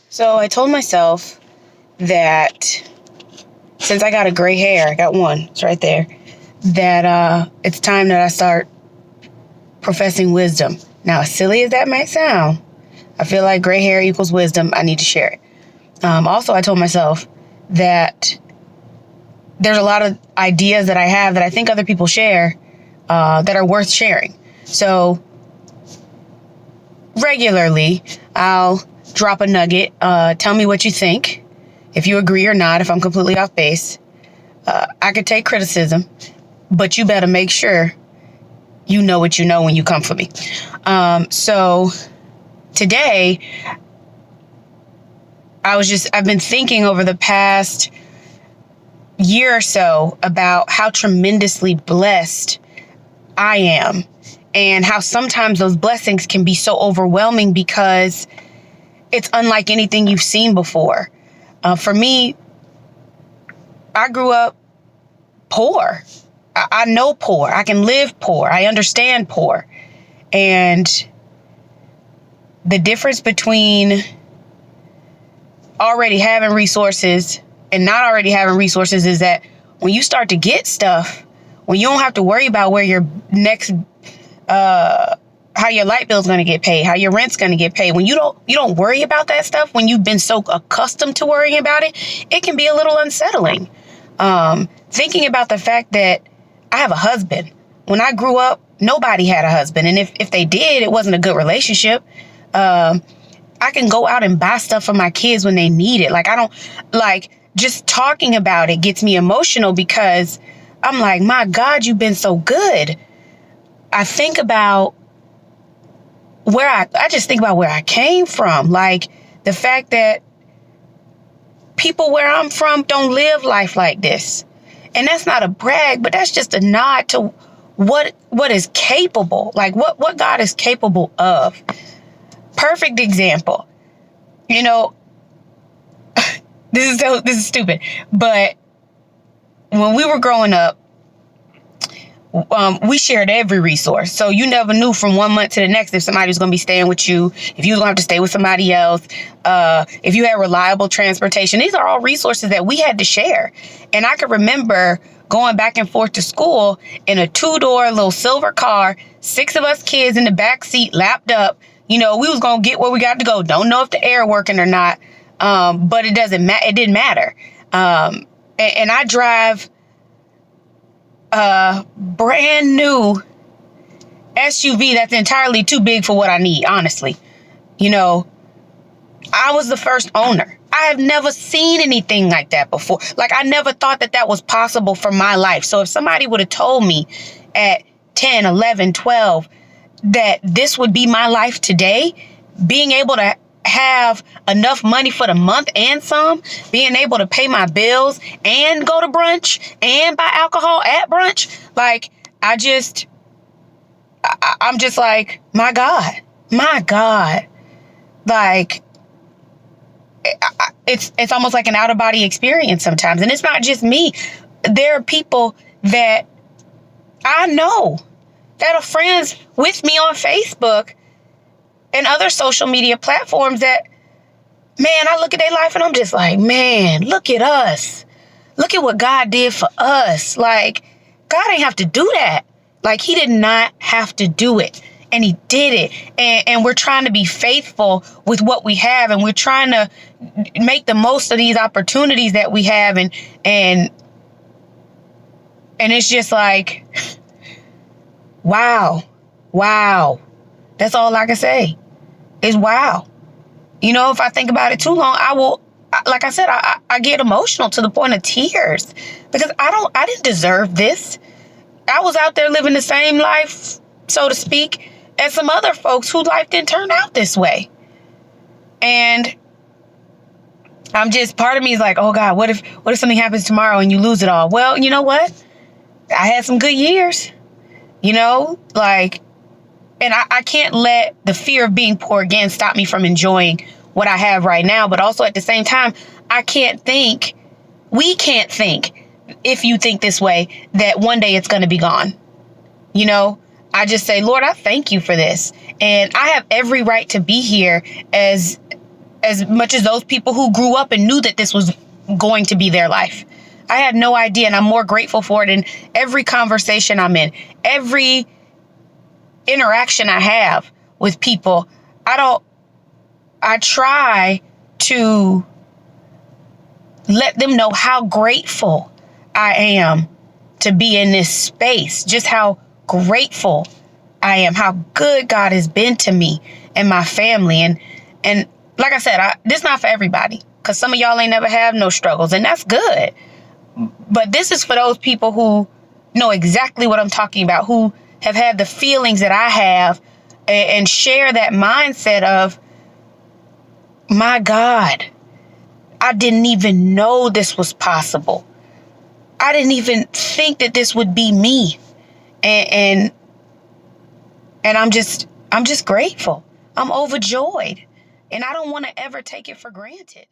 So I told myself that since I got a gray hair, I got one, it's right there, that it's time that I start professing wisdom. Now, as silly as that might sound, I feel like gray hair equals wisdom. I need to share it. Also, I told myself that there's a lot of ideas that I have that I think other people share that are worth sharing. So regularly, I'll drop a nugget. Tell me what you think, if you agree or not, if I'm completely off base. I could take criticism, but you better make sure you know what you know when you come for me. So today, I've been thinking over the past year or so about how tremendously blessed I am, and how sometimes those blessings can be so overwhelming because it's unlike anything you've seen before. For me, I grew up poor. I know poor. I can live poor. I understand poor. And the difference between already having resources and not already having resources is that when you start to get stuff, when you don't have to worry about where your next, how your light bill's going to get paid, how your rent's going to get paid, when you don't worry about that stuff, when you've been so accustomed to worrying about it, it can be a little unsettling. Thinking about the fact that I have a husband. When I grew up, nobody had a husband. And if they did, it wasn't a good relationship. I can go out and buy stuff for my kids when they need it. Just talking about it gets me emotional because I'm like, my God, you've been so good. I think about I just think about where I came from. Like the fact that people where I'm from don't live life like this. And that's not a brag, but that's just a nod to what is capable, like what God is capable of. Perfect example. You know, this is stupid, but when we were growing up, we shared every resource. So you never knew from 1 month to the next if somebody was going to be staying with you, if you was going to have to stay with somebody else, if you had reliable transportation. These are all resources that we had to share. And I could remember going back and forth to school in a 2-door little silver car, 6 of us kids in the back seat, lapped up. You know, we was going to get where we got to go. Don't know if the air working or not. But it didn't matter. And I drive a brand new SUV that's entirely too big for what I need, honestly. You know, I was the first owner. I have never seen anything like that before. Like, I never thought that was possible for my life. So if somebody would have told me at 10, 11, 12 that this would be my life today, being able to have enough money for the month and some, being able to pay my bills and go to brunch and buy alcohol at brunch, like, I'm just like, my God, like, it's almost like an out of body experience sometimes. And it's not just me. There are people that I know that are friends with me on Facebook and other social media platforms that, man, I look at their life and I'm just like, man, look at us. Look at what God did for us. Like, God ain't have to do that. Like, he did not have to do it. And he did it. And we're trying to be faithful with what we have. And we're trying to make the most of these opportunities that we have. And it's just like, wow. That's all I can say is wow. You know, if I think about it too long, like I said, I get emotional to the point of tears because I didn't deserve this. I was out there living the same life, so to speak, as some other folks whose life didn't turn out this way. And part of me is like, oh God, what if something happens tomorrow and you lose it all? Well, you know what? I had some good years, you know, like, and I can't let the fear of being poor again stop me from enjoying what I have right now. But also at the same time, we can't think, if you think this way, that one day it's going to be gone. You know, I just say, Lord, I thank you for this. And I have every right to be here as as much as those people who grew up and knew that this was going to be their life. I had no idea, and I'm more grateful for it in every conversation I'm in, every interaction I have with people. I try to let them know how grateful I am to be in this space, just how grateful I am, how good God has been to me and my family. And like I said, this is not for everybody, because some of y'all ain't never have no struggles, and that's good. But this is for those people who know exactly what I'm talking about, who have had the feelings that I have, and share that mindset of, my God, I didn't even know this was possible. I didn't even think that this would be me. And I'm just grateful. I'm overjoyed. And I don't want to ever take it for granted.